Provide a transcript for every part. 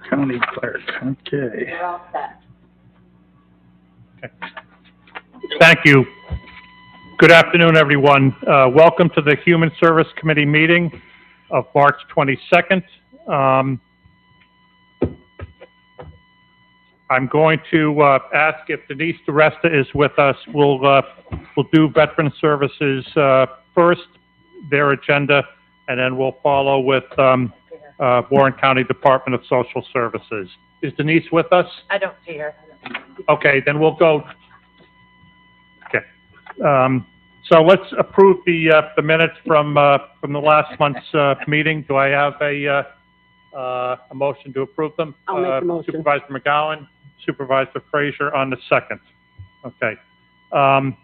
County clerk, okay. You're all set. Thank you. Good afternoon, everyone. Welcome to the Human Service Committee meeting of March 22nd. I'm going to ask if Denise DeResta is with us. We'll do Veteran Services first, their agenda, and then we'll follow with Warren County Department of Social Services. Is Denise with us? I don't see her. Okay, then we'll go. Okay. So let's approve the minutes from the last month's meeting. Do I have a motion to approve them? I'll make the motion. Supervisor McGowan, Supervisor Frazier on the second. Okay. Mr.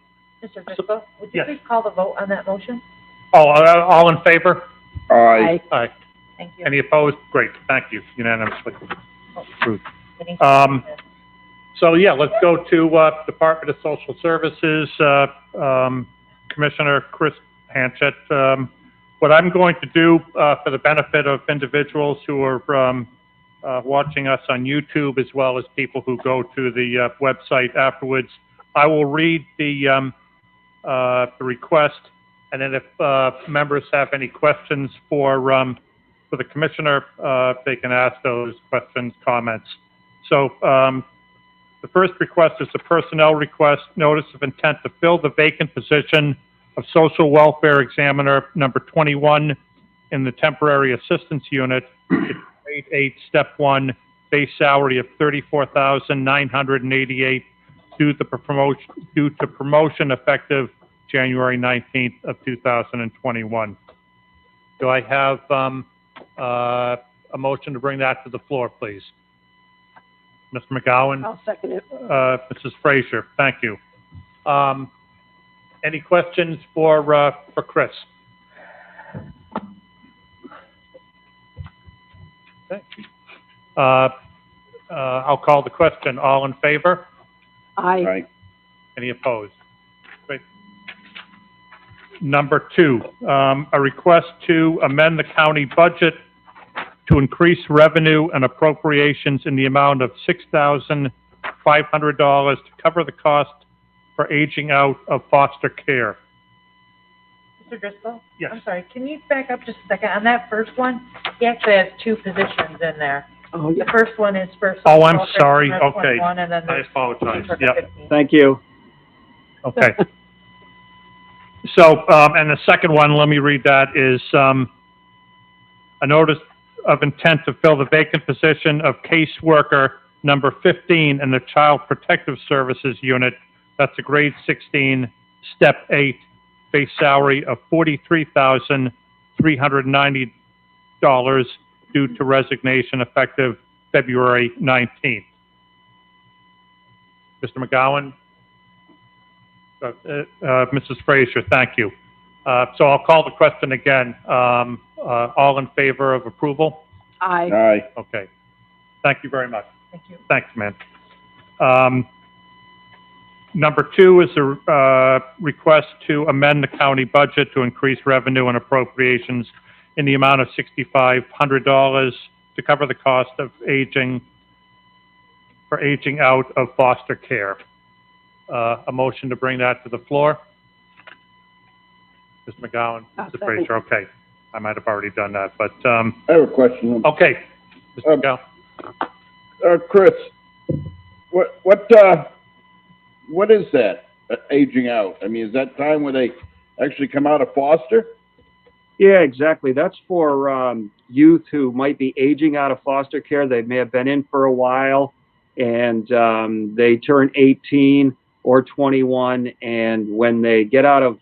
Driscoll, would you Yes. please call the vote on that motion? Oh, all in favor? Aye. Aye. Thank you. Any opposed? Great, thank you, unanimously approved. Getting- So yeah, let's go to Department of Social Services, Commissioner Chris Hanchett. What I'm going to do for the benefit of individuals who are watching us on YouTube, as well as people who go to the website afterwards, I will read the request, and then if members have any questions for the commissioner, they can ask those questions, comments. So the first request is a personnel request, notice of intent to fill the vacant position of Social Welfare Examiner number 21 in the Temporary Assistance Unit, grade 8, step 1, base salary of $34,988 due to promotion effective January 19th of 2021. Do I have a motion to bring that to the floor, please? Mr. McGowan? I'll second it. Mrs. Frazier, thank you. Any questions for Chris? Okay. I'll call the question. All in favor? Aye. Aye. Any opposed? Great. Number 2, a request to amend the county budget to increase revenue and appropriations in the amount of $6,500 to cover the cost for aging out of foster care. Mr. Driscoll? Yes. I'm sorry, can you back up just a second? On that first one, he actually has 2 positions in there. Oh, yeah. The first one is for. Oh, I'm Social sorry. Welfare Okay. 21, and then I there's apologize. for Yep. 15. Thank you. Okay. So, and the second one, let me read that, is a notice of intent to fill the vacant position of caseworker number 15 in the Child Protective Services Unit. That's a grade 16, step 8, base salary of $43,390 due to resignation effective February 19th. Mr. McGowan? Mrs. Frazier, thank you. So I'll call the question again. All in favor of approval? Aye. Aye. Okay. Thank you very much. Thank you. Thanks, man. Number 2 is a request to amend the county budget to increase revenue and appropriations in the amount of $6,500 to cover the cost of aging out of foster care. A motion to bring that to the floor? Mr. McGowan, I'll Mr. second. Frazier, okay. I might have already done that, but, I have a question. okay. Mr. McGowan? Chris, what is that, aging out? I mean, is that time where they actually come out of foster? Yeah, exactly. That's for youth who might be aging out of foster care. They may have been in for a while, and they turn 18 or 21, and when they get out of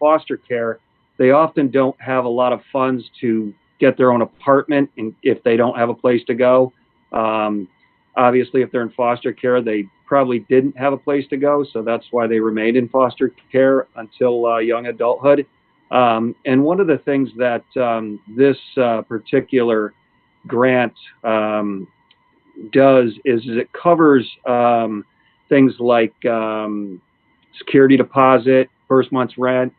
foster care, they often don't have a lot of funds to get their own apartment, and if they don't have a place to go. Obviously, if they're in foster care, they probably didn't have a place to go, so that's why they remained in foster care until young adulthood. And one of the things that this particular grant does is it covers things like security deposit, first month's rent,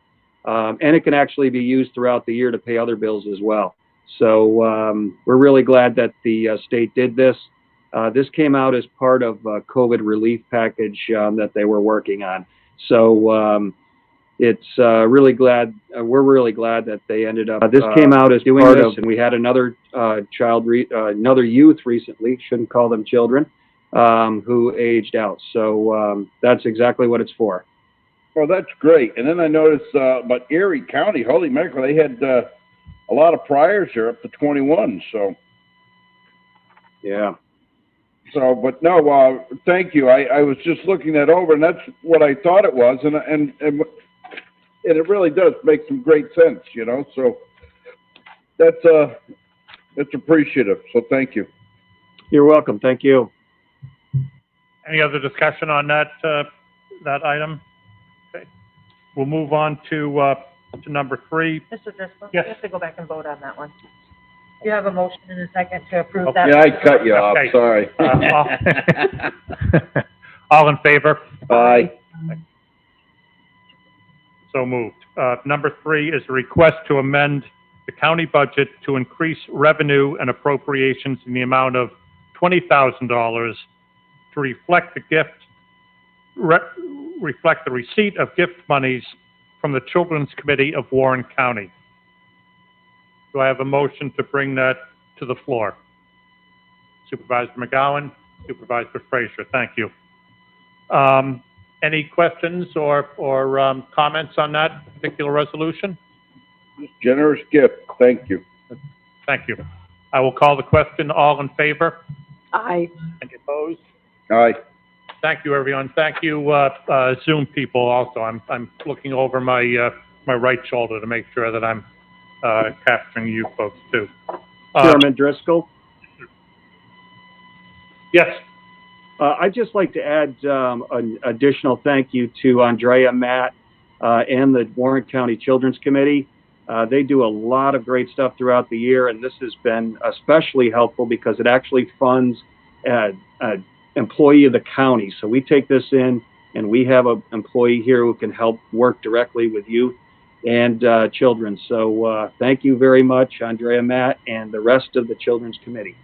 and it can actually be used throughout the year to pay other bills as well. So we're really glad that the state did this. This came out as part of a COVID relief package that they were working on. So it's really glad, we're really glad that they ended up, this came out as doing this, and we had another another youth recently, shouldn't call them children, who aged out. So that's exactly what it's for. Well, that's great. And then I noticed about Erie County, holy mackerel, they had a lot of priors here, up to 21. So, Yeah. so, but no, thank you. I was just looking that over, and that's what I thought it was, and it really does make some great sense, you know. So that's appreciative. So thank you. You're welcome. Thank you. Any other discussion on that, that item? Okay. We'll move on to number 3. Mr. Driscoll? Yes. You have to go back and vote on that one. You have a motion in a second to approve that. Yeah, I cut you off. Okay. Sorry. All in favor? Aye. So moved. Number 3 is a request to amend the county budget to increase revenue and appropriations in the amount of $20,000 to reflect the reflect the receipt of gift monies from the Children's Committee of Warren County. Do I have a motion to bring that to the floor? Supervisor McGowan, Supervisor Frazier, thank you. Any questions or comments on that particular resolution? Just generous gift. Thank you. Thank you. I will call the question. All in favor? Aye. Any opposed? Aye. Thank you, everyone. Thank you, Zoom people also. I'm looking over my right shoulder to make sure that I'm capturing you folks too. Chairman Driscoll? Yes. I'd just like to add an additional thank you to Andrea, Matt, and the Warren County Children's Committee. They do a lot of great stuff throughout the year, and this has been especially helpful because it actually funds an employee of the county. So we take this in, and we have an employee here who can help work directly with youth and children. So thank you very much, Andrea, Matt, and the rest of the Children's Committee.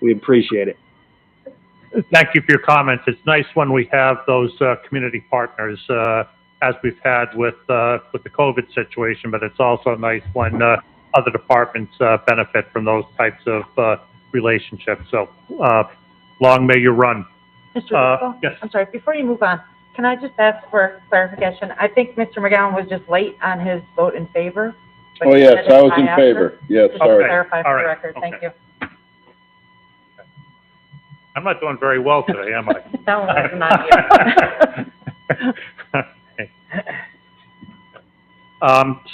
We appreciate it. Thank you for your comments. It's nice when we have those community partners, as we've had with the COVID situation, but it's also nice when other departments benefit from those types of relationships. So long may you run. Mr. Driscoll? Yes. I'm sorry, before you move on, can I just ask for clarification? I think Mr. McGowan was just late on his vote in favor. but Oh, he yes, said I it's was in after. favor. Yes, Just to sorry. clarify All for the right. record, thank Okay. you. I'm not doing very well today, am I? No, it's not you. Okay.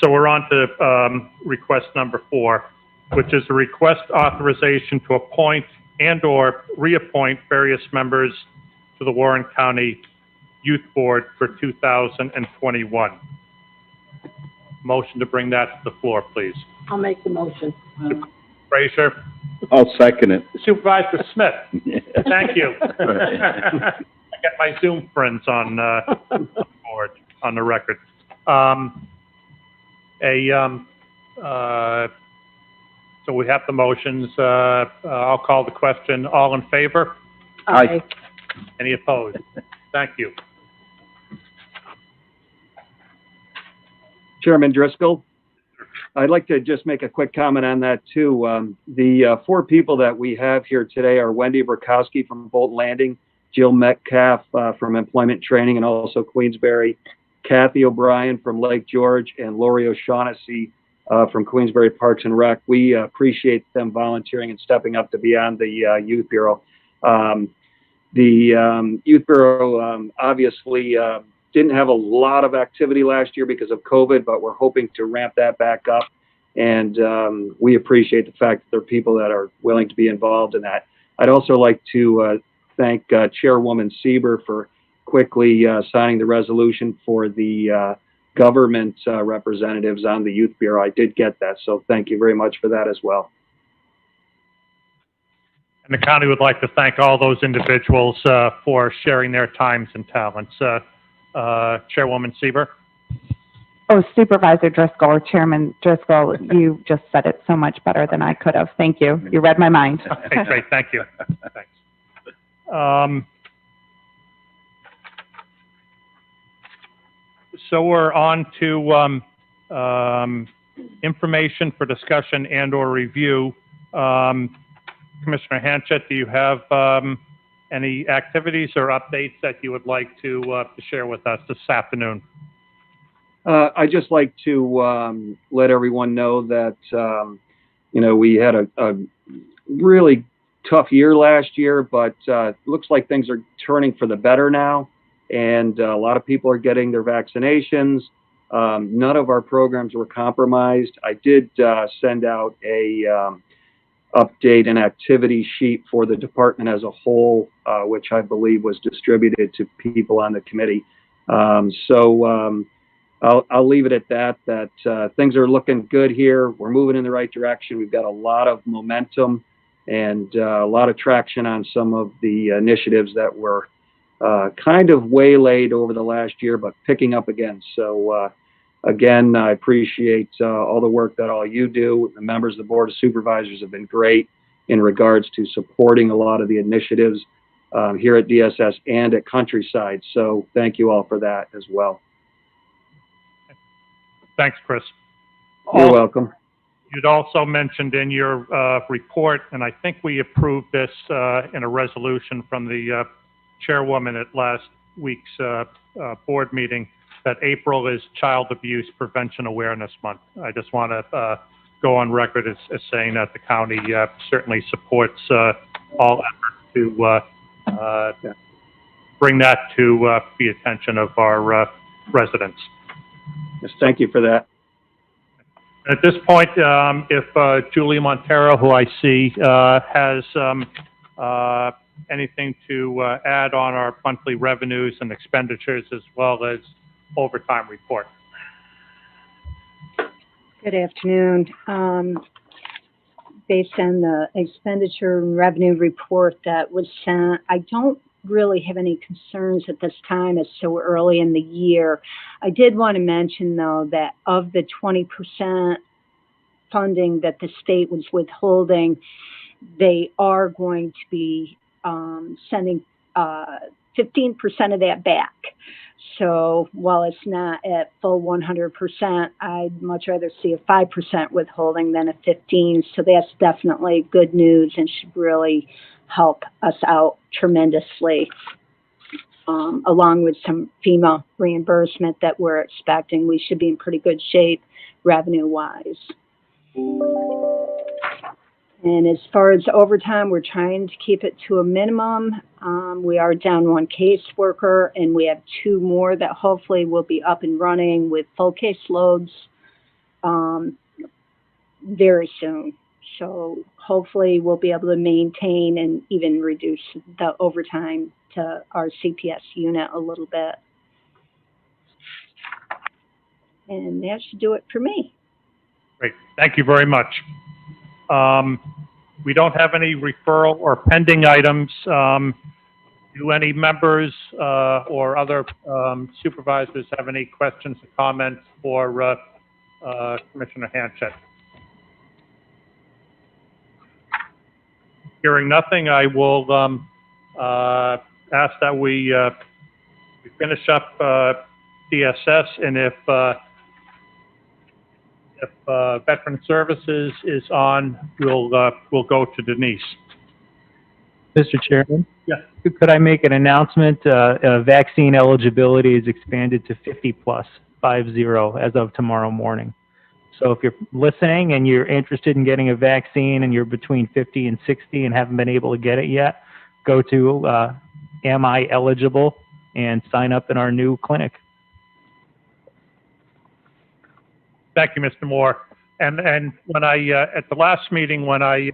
So we're on to request number 4, which is a request authorization to appoint and/or reappoint various members to the Warren County Youth Board for 2021. Motion to bring that to the floor, please. I'll make the motion. Frazier. I'll second it. Supervisor Smith. Thank you. I got my Zoom friends on board, on the record. So we have the motions. I'll call the question. All in favor? Aye. Any opposed? Thank you. Chairman Driscoll, I'd like to just make a quick comment on that too. The 4 people that we have here today are Wendy Burkowski from Bolton Landing, Jill Metcalf from Employment Training and also Queensbury, Kathy O'Brien from Lake George, and Lori O'Shaughnessy from Queensbury Parks and Rec. We appreciate them volunteering and stepping up to be on the Youth Bureau. The Youth Bureau obviously didn't have a lot of activity last year because of COVID, but we're hoping to ramp that back up. And we appreciate the fact that there are people that are willing to be involved in that. I'd also like to thank Chairwoman Sieber for quickly signing the resolution for the government representatives on the Youth Bureau. I did get that, so thank you very much for that as well. And the county would like to thank all those individuals for sharing their times and talents. Chairwoman Sieber. Oh, Supervisor Driscoll or Chairman Driscoll, you just said it so much better than I could have. Thank you. You read my mind. Okay, great, thank you. Thanks. So we're on to information for discussion and/or review. Commissioner Hanchett, do you have any activities or updates that you would like to share with us this afternoon? I'd just like to let everyone know that, you know, we had a really tough year last year, but looks like things are turning for the better now. And a lot of people are getting their vaccinations. None of our programs were compromised. I did send out a update and activity sheet for the department as a whole, which I believe was distributed to people on the committee. I'll leave it at that, things are looking good here. We're moving in the right direction. We've got a lot of momentum and a lot of traction on some of the initiatives that were kind of waylaid over the last year, but picking up again. So again, I appreciate all the work that all you do. The members of the Board of Supervisors have been great in regards to supporting a lot of the initiatives here at DSS and at Countryside. So thank you all for that as well. Thanks, Chris. You're welcome. You'd also mentioned in your report, and I think we approved this in a resolution from the chairwoman at last week's board meeting, that April is Child Abuse Prevention Awareness Month. I just want to go on record as saying that the county certainly supports all efforts to bring that to the attention of our residents. Yes, thank you for that. At this point, if Julie Montero, who I see, has anything to add on our monthly revenues and expenditures as well as overtime report. Good afternoon. Based on the expenditure and revenue report that was sent, I don't really have any concerns at this time. It's so early in the year. I did want to mention, though, that of the 20% funding that the state was withholding, they are going to be sending 15% of that back. So while it's not at full 100%, I'd much rather see a 5% withholding than a 15%. So that's definitely good news and should really help us out tremendously, along with some FEMA reimbursement that we're expecting. We should be in pretty good shape revenue-wise. And as far as overtime, we're trying to keep it to a minimum. We are down one caseworker, and we have 2 more that hopefully will be up and running with full caseloads very soon. So hopefully we'll be able to maintain and even reduce the overtime to our CPS unit a little bit. And that should do it for me. Great. Thank you very much. We don't have any referral or pending items. Do any members or other supervisors have any questions or comments for Commissioner Hanchett? Hearing nothing, I will ask that we finish up DSS, and if Veteran Services is on, we'll go to Denise. Mr. Chairman? Yeah. Could I make an announcement? Vaccine eligibility is expanded to 50+, 50, as of tomorrow morning. So if you're listening and you're interested in getting a vaccine and you're between 50 and 60 and haven't been able to get it yet, go to Am I Eligible and sign up in our new clinic. Thank you, Mr. Moore. And when I at the last meeting, when I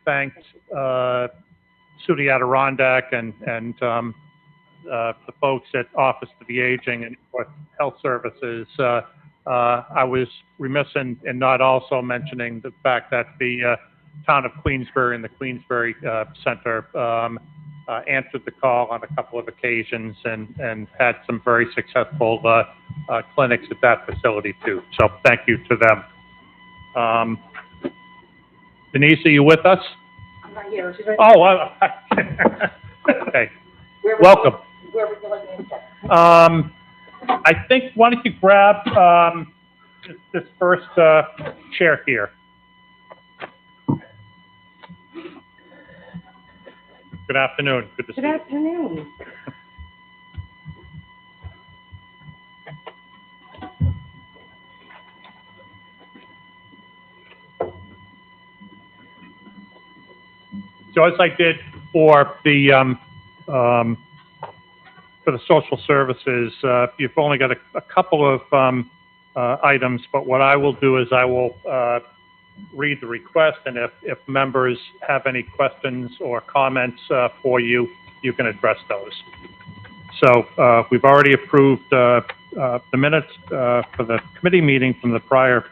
thanked Sudi Adirondack and the folks at Office of the Aging and Health Services, I was remiss in not also mentioning the fact that the town of Queensbury and the Queensbury Center answered the call on a couple of occasions and had some very successful clinics at that facility too. So thank you to them. Denise, are you with us? I'm not here. She's right. Oh, okay. Welcome. Where would you like me to sit? I think, why don't you grab this first chair here. Good afternoon. Good to see you. Good afternoon. So as I did for the social services, you've only got a couple of items, but what I will do is I will read the request, and if members have any questions or comments for you, you can address those. So we've already approved the minutes for the committee meeting from the prior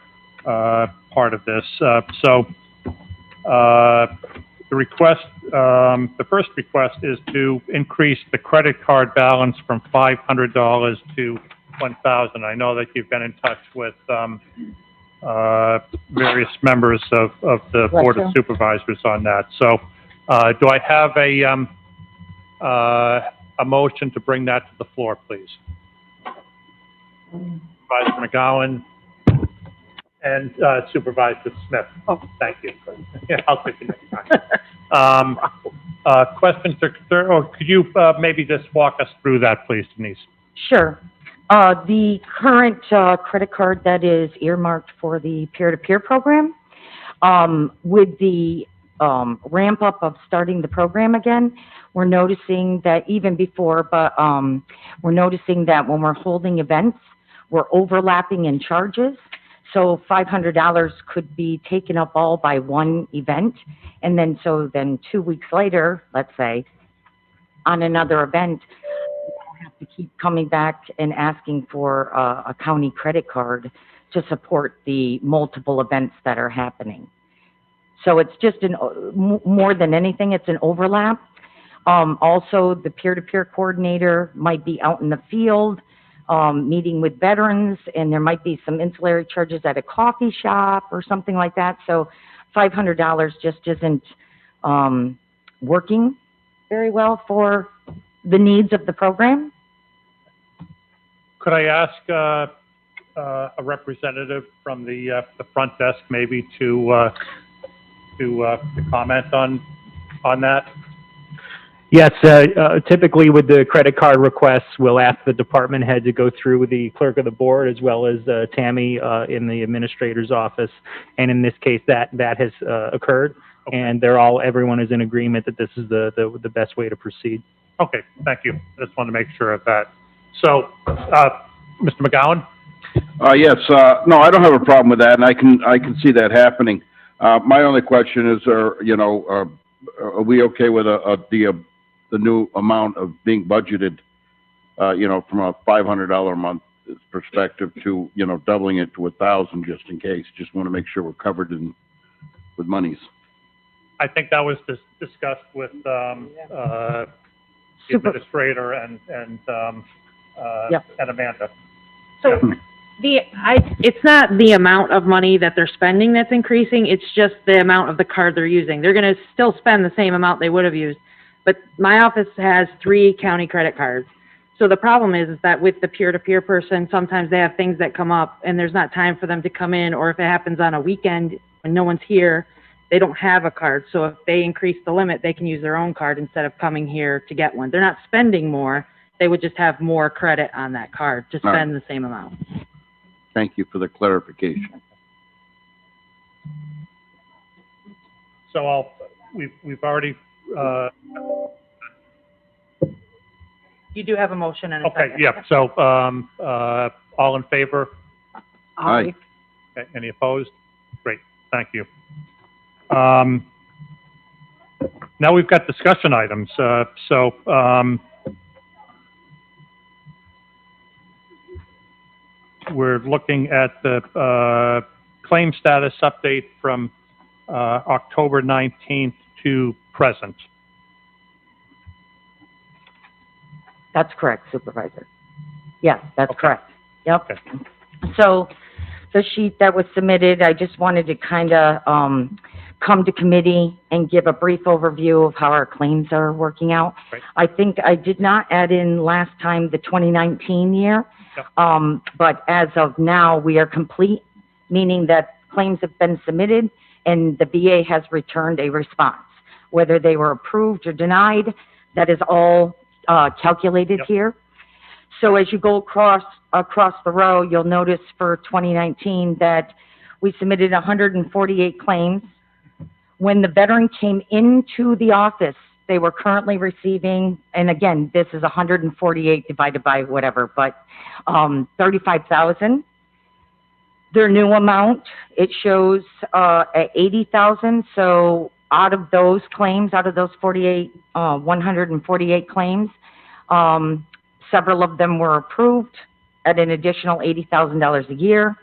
part of this. The request, the first request is to increase the credit card balance from $500 to $1,000. I know that you've been in touch with various members of the Board of Supervisors on that. So do I have a motion to bring that to the floor, please? Supervisor McGowan and Supervisor Smith. Oh, thank you. Yeah, I'll take the next time. Questions or could you maybe just walk us through that, please, Denise? Sure. The current credit card that is earmarked for the peer-to-peer program, with the ramp up of starting the program again, we're noticing that even before, but we're noticing that when we're holding events, we're overlapping in charges. So $500 could be taken up all by one event. And then 2 weeks later, let's say, on another event, we have to keep coming back and asking for a county credit card to support the multiple events that are happening. So it's just more than anything, it's an overlap. Also, the peer-to-peer coordinator might be out in the field, meeting with veterans, and there might be some ancillary charges at a coffee shop or something like that. So $500 just isn't working very well for the needs of the program. Could I ask a representative from the front desk maybe to comment on that? Yes, typically with the credit card requests, we'll ask the department head to go through with the clerk of the board as well as Tammy in the administrator's office. And in this case, that has occurred. Okay. And everyone is in agreement that this is the best way to proceed. Okay, thank you. I just wanted to make sure of that. So, Mr. McGowan? Yes, no, I don't have a problem with that, and I can see that happening. My only question is, are we okay with the new amount of being budgeted, from a $500 a month perspective to, doubling it to $1,000 just in case? Just want to make sure we're covered with monies. I think that was discussed with the administrator and Amanda. So it's not the amount of money that they're spending that's increasing, it's just the amount of the card they're using. They're going to still spend the same amount they would have used, but my office has 3 county credit cards. So the problem is that with the peer-to-peer person, sometimes they have things that come up and there's not time for them to come in, or if it happens on a weekend when no one's here, they don't have a card. So if they increase the limit, they can use their own card instead of coming here to get one. They're not spending more. They would just have more credit on that card to spend the same amount. Thank you for the clarification. So we've already, You do have a motion and a second. okay, yeah, so, all in favor? Aye. Okay, any opposed? Great, thank you. Now we've got discussion items, we're looking at the claim status update from October 19th to present. That's correct, Supervisor. Yes, that's correct. Yep. Okay. So the sheet that was submitted, I just wanted to kind of come to committee and give a brief overview of how our claims are working out. Right. I think I did not add in last time the 2019 year, Yep. but as of now, we are complete, meaning that claims have been submitted and the VA has returned a response. Whether they were approved or denied, that is all calculated Yep. here. So as you go across the row, you'll notice for 2019 that we submitted 148 claims. When the veteran came into the office, they were currently receiving, and again, this is 148 divided by whatever, but 35,000. Their new amount, it shows at 80,000. So out of those claims, out of those 148 claims, several of them were approved at an additional $80,000 a year,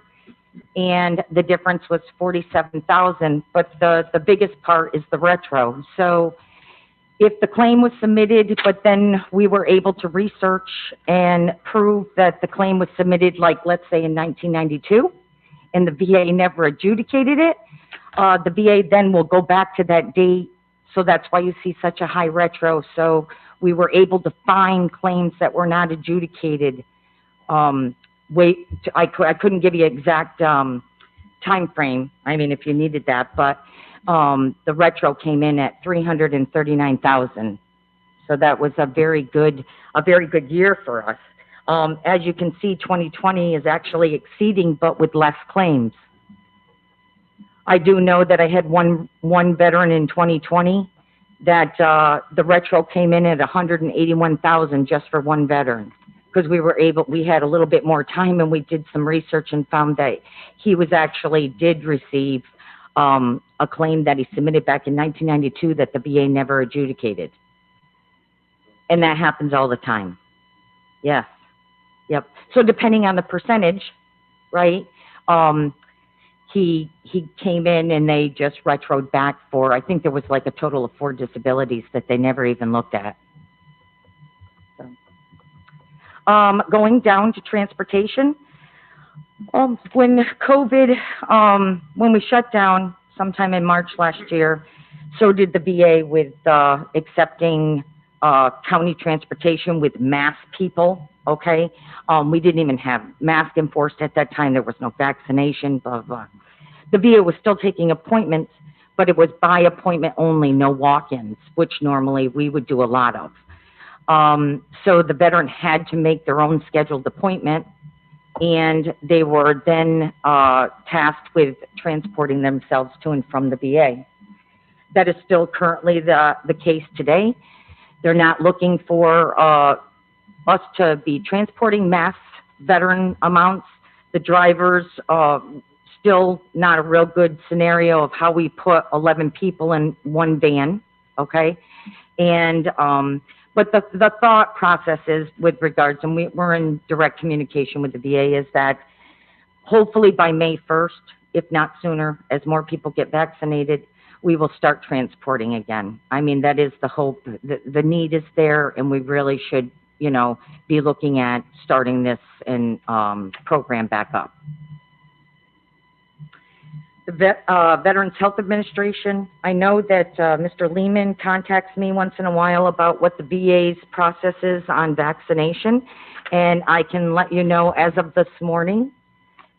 and the difference was 47,000. But the biggest part is the retro. So if the claim was submitted, but then we were able to research and prove that the claim was submitted, like let's say in 1992, and the VA never adjudicated it, the VA then will go back to that date. So that's why you see such a high retro. So we were able to find claims that were not adjudicated. I couldn't give you exact time frame. I mean, if you needed that, but the retro came in at 339,000. So that was a very good year for us. As you can see, 2020 is actually exceeding, but with less claims. I do know that I had one veteran in 2020 that the retro came in at 181,000 just for one veteran, because we had a little bit more time and we did some research and found that he did receive a claim that he submitted back in 1992 that the VA never adjudicated. And that happens all the time. Yes. Yep. So depending on the percentage, right? He came in and they just retroed back for, I think there was like a total of 4 disabilities that they never even looked at. So, going down to transportation, when COVID, when we shut down sometime in March last year, so did the VA with accepting county transportation with mass people, okay? We didn't even have mask enforced at that time. There was no vaccination, blah, blah. The VA was still taking appointments, but it was by appointment only, no walk-ins, which normally we would do a lot of. So the veteran had to make their own scheduled appointment, and they were then tasked with transporting themselves to and from the VA. That is still currently the case today. They're not looking for us to be transporting mass veteran amounts. The drivers, still not a real good scenario of how we put 11 people in one van, okay? And, but the thought process is with regards, and we're in direct communication with the VA, is that hopefully by May 1st, if not sooner, as more people get vaccinated, we will start transporting again. I mean, that is the hope. The need is there, and we really should, you know, be looking at starting this and program back up. The Veterans Health Administration, I know that Mr. Lehman contacts me once in a while about what the VA's process is on vaccination, and I can let you know as of this morning,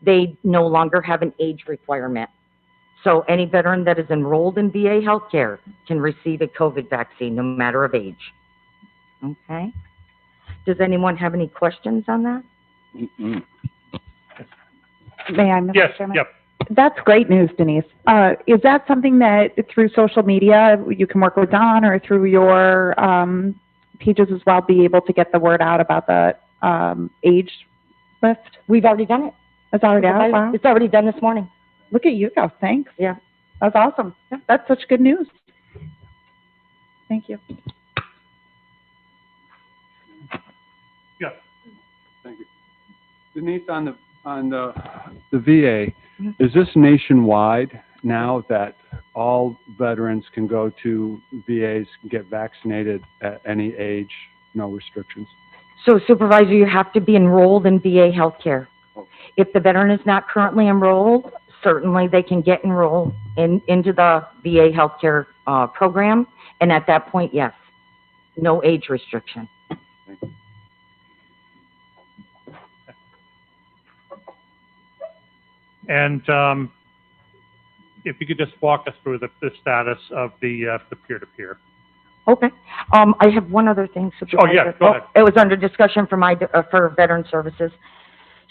they no longer have an age requirement. So any veteran that is enrolled in VA healthcare can receive a COVID vaccine, no matter of age. Okay? Does anyone have any questions on that? Mm-mm. May I, Mr. Yes, Chairman? yep. That's great news, Denise. Is that something that through social media you can work with Don, or through your pages as well, be able to get the word out about the age lift? We've already done it. It's already out? Wow. It's already done this morning. Look at you go. Thanks. Yeah. That's awesome. That's such good news. Thank you. Yeah. Thank you. Denise, on the VA, is this nationwide now that all veterans can go to VAs and get vaccinated at any age, no restrictions? So Supervisor, you have to be enrolled in VA healthcare. If the veteran is not currently enrolled, certainly they can get enrolled into the VA healthcare program, and at that point, yes, no age restriction. And if you could just walk us through the status of the peer-to-peer. Okay. I have one other thing, Supervisor. Oh, yeah, go ahead. It was under discussion for for Veteran Services.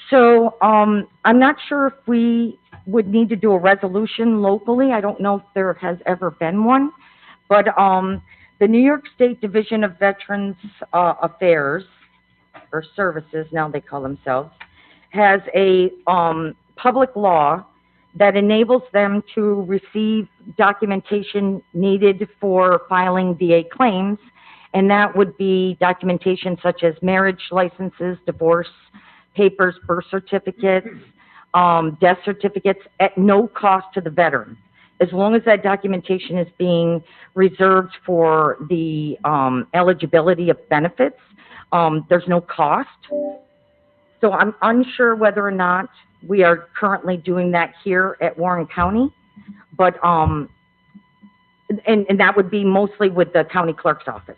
So, I'm not sure if we would need to do a resolution locally. I don't know if there has ever been one. But, the New York State Division of Veterans Affairs, or Services, now they call themselves, has a public law that enables them to receive documentation needed for filing VA claims, and that would be documentation such as marriage licenses, divorce papers, birth certificates, death certificates, at no cost to the veteran. As long as that documentation is being reserved for the eligibility of benefits, there's no cost. So I'm unsure whether or not we are currently doing that here at Warren County, but, and that would be mostly with the county clerk's office.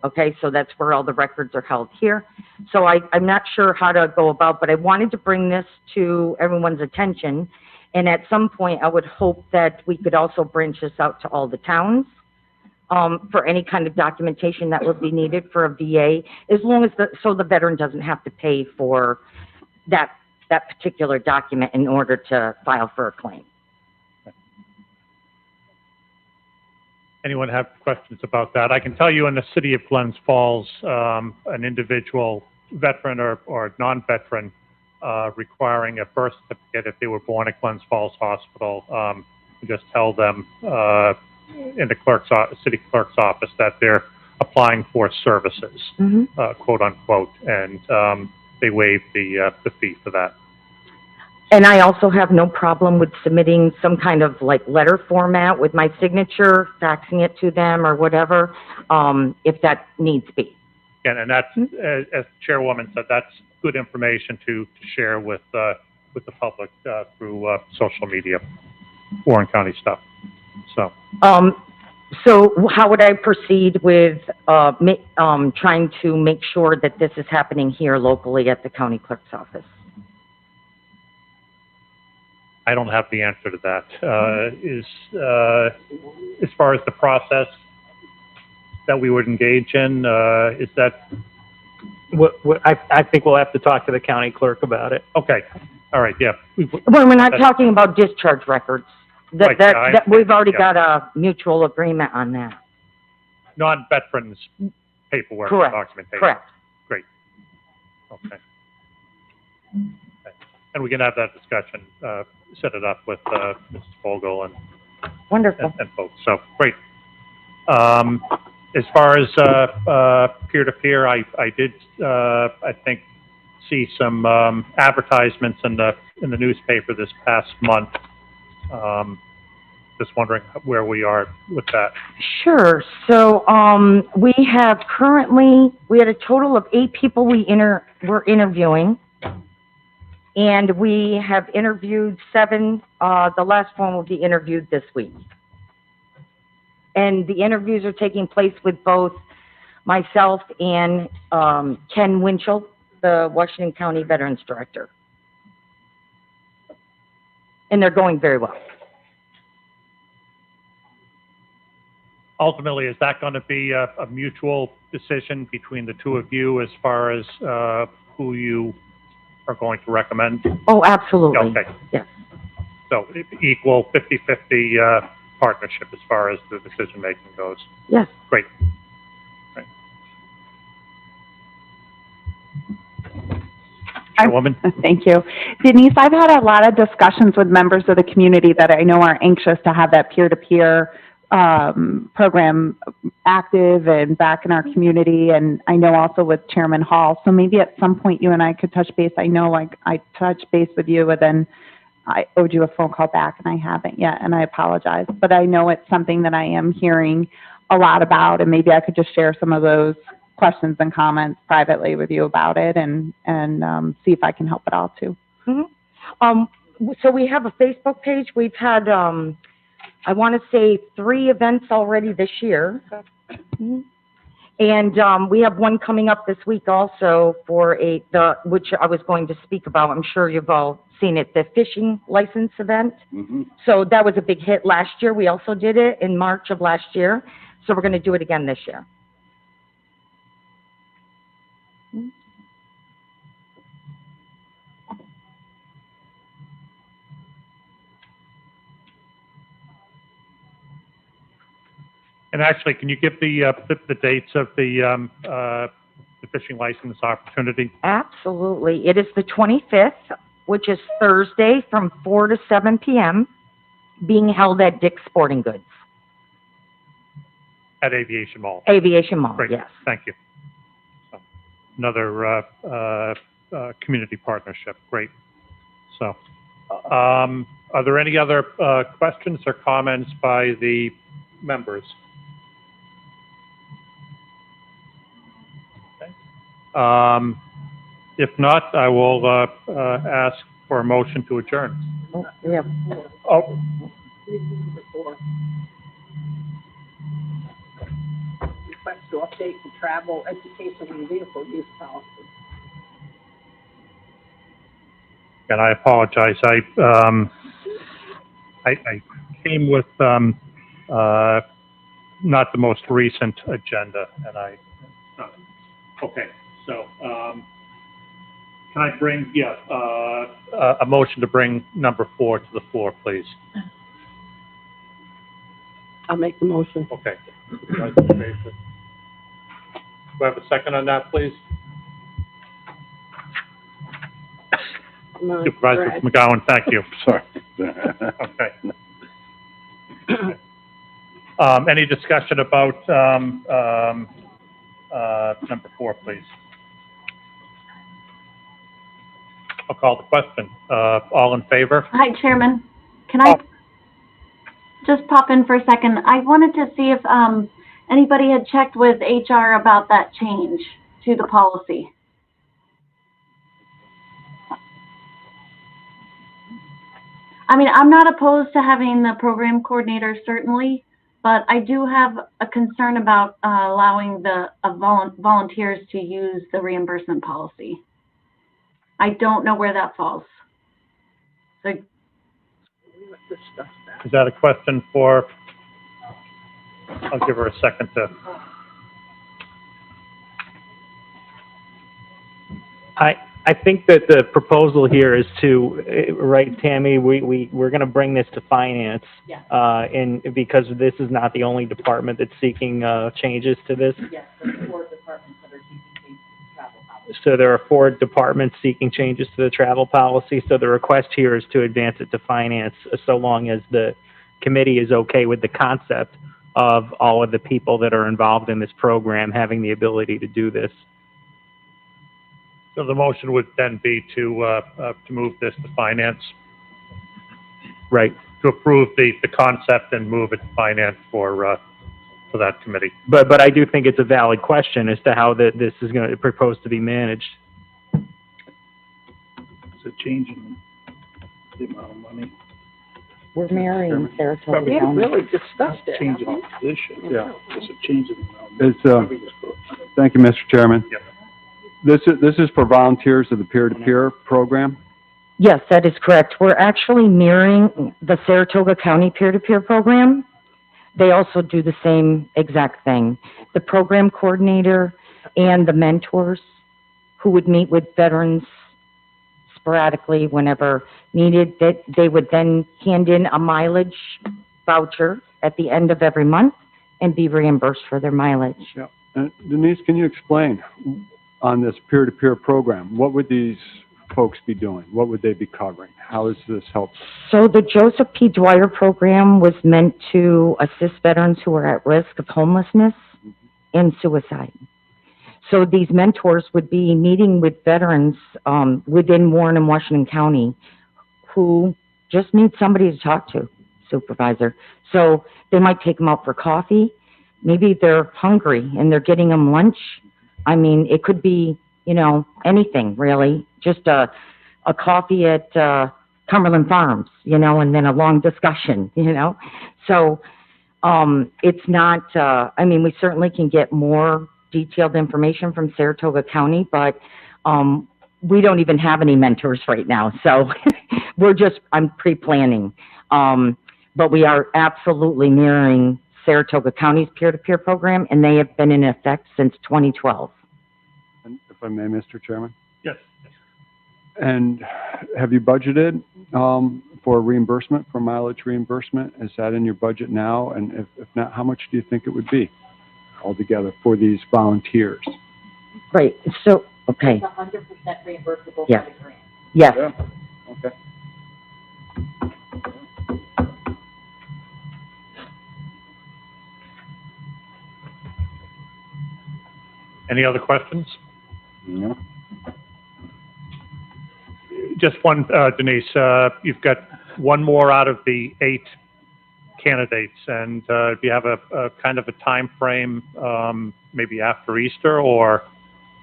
Okay, so that's where all the records are held here. So I'm not sure how to go about, but I wanted to bring this to everyone's attention. And at some point, I would hope that we could also branch this out to all the towns, for any kind of documentation that would be needed for a VA, as long as so the veteran doesn't have to pay for that particular document in order to file for a claim. Anyone have questions about that? I can tell you in the city of Glens Falls, an individual veteran or non-veteran requiring a birth certificate if they were born at Glens Falls Hospital, just tell them in the city clerk's office that they're applying for services, quote unquote, and they waive the fee for that. And I also have no problem with submitting some kind of like letter format with my signature, faxing it to them or whatever, if that needs be. And that's, as the chairwoman said, that's good information to share with the public through social media, Warren County stuff. So. So how would I proceed with trying to make sure that this is happening here locally at the county clerk's office? I don't have the answer to that. As far as the process that we would engage in, is that? I think we'll have to talk to the county clerk about it. Okay. All right. Yeah. Well, we're not talking about discharge records. That we've already got a mutual agreement on that. Non-veterans paperwork. Correct. Documentation. Correct. Great. Okay. And we can have that discussion, set it up with Mrs. Vogel and Wonderful. and folks. So great. As far as peer-to-peer, I did I think see some advertisements in the newspaper this past month. Just wondering where we are with that. Sure. So we have we had a total of 8 people we're interviewing. And we have interviewed 7. The last one will be interviewed this week. And the interviews are taking place with both myself and Ken Winchell, the Washington County Veterans Director. And they're going very well. Ultimately, is that going to be a mutual decision between the two of you as far as who you are going to recommend? Oh, absolutely. Okay. Yes. So equal 50-50 partnership as far as the decision-making goes? Yes. Great. Right. Chairwoman? Thank you. Denise, I've had a lot of discussions with members of the community that I know are anxious to have that peer-to-peer program active and back in our community, and I know also with Chairman Hall. So maybe at some point you and I could touch base. I know like I touched base with you and then I owed you a phone call back and I haven't yet, and I apologize. But I know it's something that I am hearing a lot about, and maybe I could just share some of those questions and comments privately with you about it and see if I can help at all too. So we have a Facebook page. We've had, I want to say 3 events already this year. Mhm. And we have one coming up this week also for which I was going to speak about. I'm sure you've all seen it, the fishing license event. Mm-hmm. So that was a big hit last year. We also did it in March of last year. So we're going to do it again this year. And actually, can you give the dates of the fishing license opportunity? Absolutely. It is the 25th, which is Thursday from 4 to 7 p.m., being held at Dick's Sporting Goods. At Aviation Mall. Aviation Mall, Great. yes. Thank you. So, another community partnership. Great. So, are there any other questions or comments by the members? Okay. If not, I will ask for a motion to adjourn. Oh, yeah. Oh, Request to update the travel, education, and vehicle use policy. and I apologize. I came with not the most recent agenda, and okay. So can I bring a motion to bring number 4 to the floor, please? I'll make the motion. Okay. Do I have a second on that, please? Supervisor McGowan, thank you. Sorry. Okay. Any discussion about number 4, please? I'll call the question. All in favor? Hi, Chairman. Can I just pop in for a second? I wanted to see if anybody had checked with HR about that change to the policy. I mean, I'm not opposed to having the program coordinator, certainly, but I do have a concern about allowing the volunteers to use the reimbursement policy. I don't know where that falls. So, Is that a question for, I'll give her a second to. I think that the proposal here is to, right, Tammy, we're going to bring this to finance. Yeah. And because this is not the only department that's seeking changes to this. Yes, there's 4 departments that are seeking travel policy. So there are 4 departments seeking changes to the travel policy. So the request here is to advance it to finance, so long as the committee is okay with the concept of all of the people that are involved in this program having the ability to do this. So the motion would then be to move this to finance, Right. to approve the concept and move it to finance for that committee. But I do think it's a valid question as to how this is going to propose to be managed. It's a change in the amount of money. We're marrying Saratoga We haven't County. really discussed it. Change in have the position. Yeah. It's a change in the amount of money. Thank you, Mr. Chairman. Yep. This is for volunteers of the peer-to-peer program. Yes, that is correct. We're actually mirroring the Saratoga County peer-to-peer program. They also do the same exact thing. The program coordinator and the mentors who would meet with veterans sporadically whenever needed, that they would then hand in a mileage voucher at the end of every month and be reimbursed for their mileage. Yeah. Denise, can you explain on this peer-to-peer program, what would these folks be doing? What would they be covering? How does this help? So the Joseph P. Dwyer program was meant to assist veterans who are at risk of homelessness and suicide. So these mentors would be meeting with veterans within Warren and Washington County who just need somebody to talk to, supervisor. So they might take them out for coffee. Maybe they're hungry and they're getting them lunch. I mean, it could be, you know, anything really, just a coffee at, Cumberland Farms, you know, and then a long discussion, you know? So, it's not, I mean, we certainly can get more detailed information from Saratoga County, but, we don't even have any mentors right now, so I'm pre-planning. But we are absolutely mirroring Saratoga County's peer-to-peer program, and they have been in effect since 2012. And if I may, Mr. Chairman? Yes. And have you budgeted for reimbursement, for mileage reimbursement? Is that in your budget now? And if not, how much do you think it would be altogether for these volunteers? Right, so, okay, It's 100% reimbursable Yes. by the grant. yes. Yeah. Okay. Any other questions? Yeah. Just one, Denise, you've got one more out of the 8 candidates, and do you have a kind of a time frame, maybe after Easter, or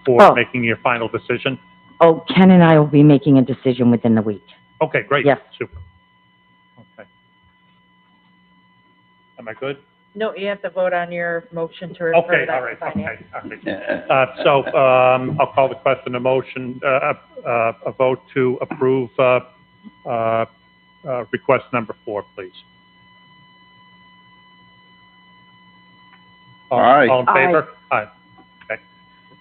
for Oh. making your final decision? Oh, Ken and I will be making a decision within the week. Okay, great. Yes. Super. Okay. Am I good? No, you have to vote on your motion to refer Okay, that all to right, finance. okay, all right. So, I'll call the question a motion, a vote to approve, request number 4, please. Aye. All in favor? Aye.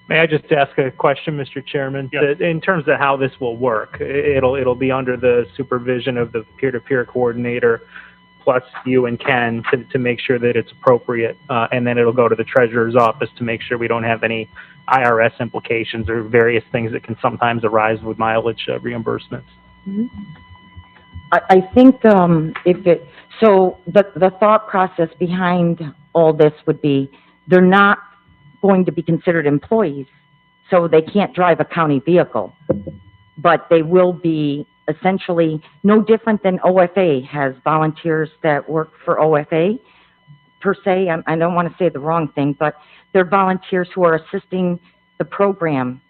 May I just ask a question, Mr. Chairman? Yes. In terms of how this will work, it'll be under the supervision of the peer-to-peer coordinator, plus you and Ken to make sure that it's appropriate, and then it'll go to the treasurer's office to make sure we don't have any IRS implications or various things that can sometimes arise with mileage reimbursements. I think, so the thought process behind all this would be, they're not going to be considered employees, so they can't drive a county vehicle. But they will be essentially no different than OFA has volunteers that work for OFA, per se. I don't want to say the wrong thing, but they're volunteers who are assisting the program,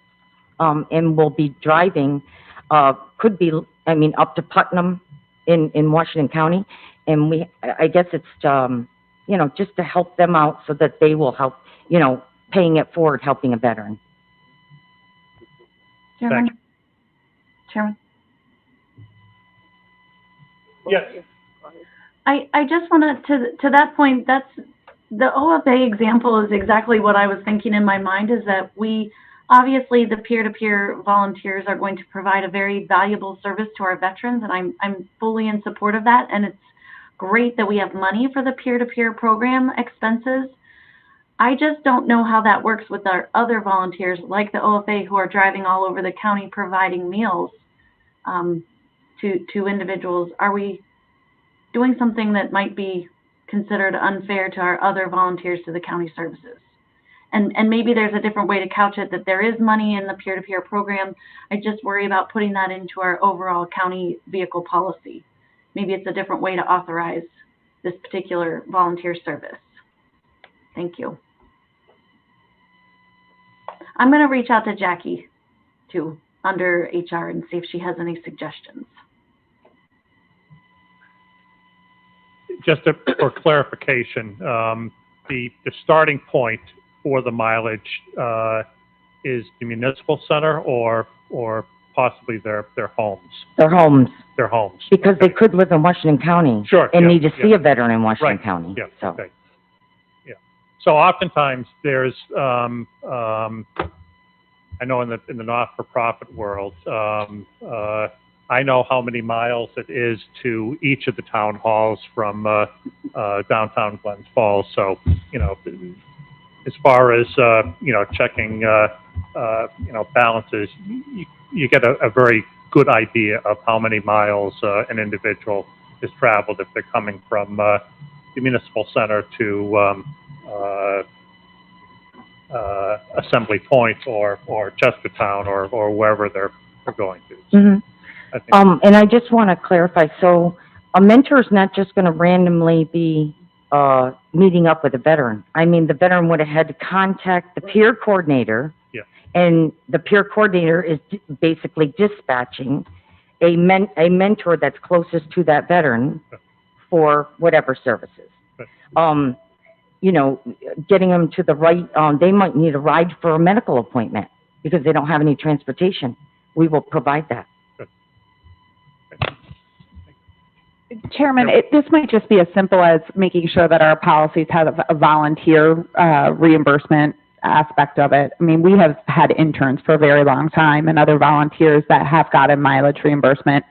and will be driving, could be, I mean, up to Putnam in Washington County. And I guess it's, you know, just to help them out so that they will help, you know, paying it forward, helping a veteran. Chairman? Chairman? Yes. I just want to that point, that's, the OFA example is exactly what I was thinking in my mind, is that obviously the peer-to-peer volunteers are going to provide a very valuable service to our veterans, and I'm fully in support of that, and it's great that we have money for the peer-to-peer program expenses. I just don't know how that works with our other volunteers, like the OFA, who are driving all over the county providing meals to individuals. Are we doing something that might be considered unfair to our other volunteers to the county services? And maybe there's a different way to couch it, that there is money in the peer-to-peer program. I just worry about putting that into our overall county vehicle policy. Maybe it's a different way to authorize this particular volunteer service. Thank you. I'm going to reach out to Jackie, too, under HR, and see if she has any suggestions. Just for clarification, the starting point for the mileage is the municipal center or possibly their homes? Their homes. Their homes. Because they could live in Washington County. Sure, And yeah, need to see yeah. a veteran in Washington Right, County. yeah, So. okay. Yeah. So oftentimes there's, I know in the not-for-profit world, I know how many miles it is to each of the town halls from downtown Glens Falls. So, you know, as far as, you know, checking, you know, balances, you get a very good idea of how many miles an individual has traveled if they're coming from the municipal center to Assembly Point or Chestertown or wherever they're going to. Mm-hmm. I think And I just want to clarify, so a mentor is not just going to randomly be meeting up with a veteran. I mean, the veteran would have had to contact the peer coordinator. Yeah. And the peer coordinator is basically dispatching a mentor that's closest to that veteran for whatever services. Right. You know, getting them to the right, they might need a ride for a medical appointment because they don't have any transportation. We will provide that. Chairman, this might just be as simple as making sure that our policies have a volunteer reimbursement aspect of it. I mean, we have had interns for a very long time and other volunteers that have gotten mileage reimbursement,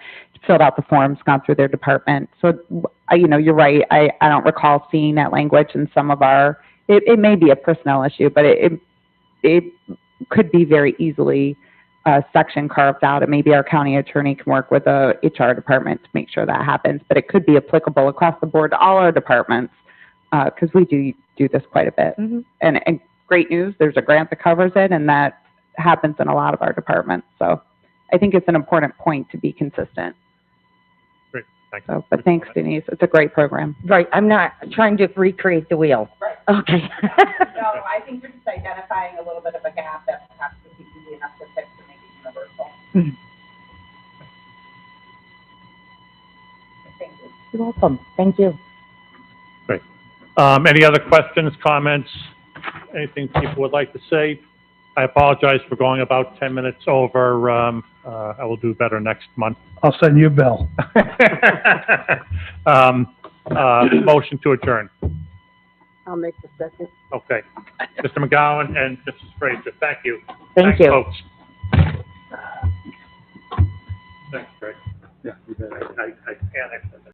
filled out the forms, gone through their department. So, you know, you're right. I don't recall seeing that language in some of our, it may be a personnel issue, but it could be very easily a section carved out, and maybe our county attorney can work with the HR department to make sure that happens. But it could be applicable across the board to all our departments, because we do this quite a bit. Mm-hmm. And great news, there's a grant that covers it, and that happens in a lot of our departments. So I think it's an important point to be consistent. Great, thank you. So, but thanks, Denise. It's a great program. Right, I'm not trying to recreate the wheel. Right. Okay. No, I think you're just identifying a little bit of a gap that perhaps would be easy enough to fix to make it universal. Mhm. Thank you. You're welcome. Thank you. Great. Any other questions, comments, anything people would like to say? I apologize for going about 10 minutes over. I will do better next month. I'll send you a bill. Motion to adjourn. I'll make the second. Okay. Mr. McGowan and Mrs. Frazier, thank you. Thank Thanks, you. folks. Thanks, Greg. Yeah, you bet. I panicked.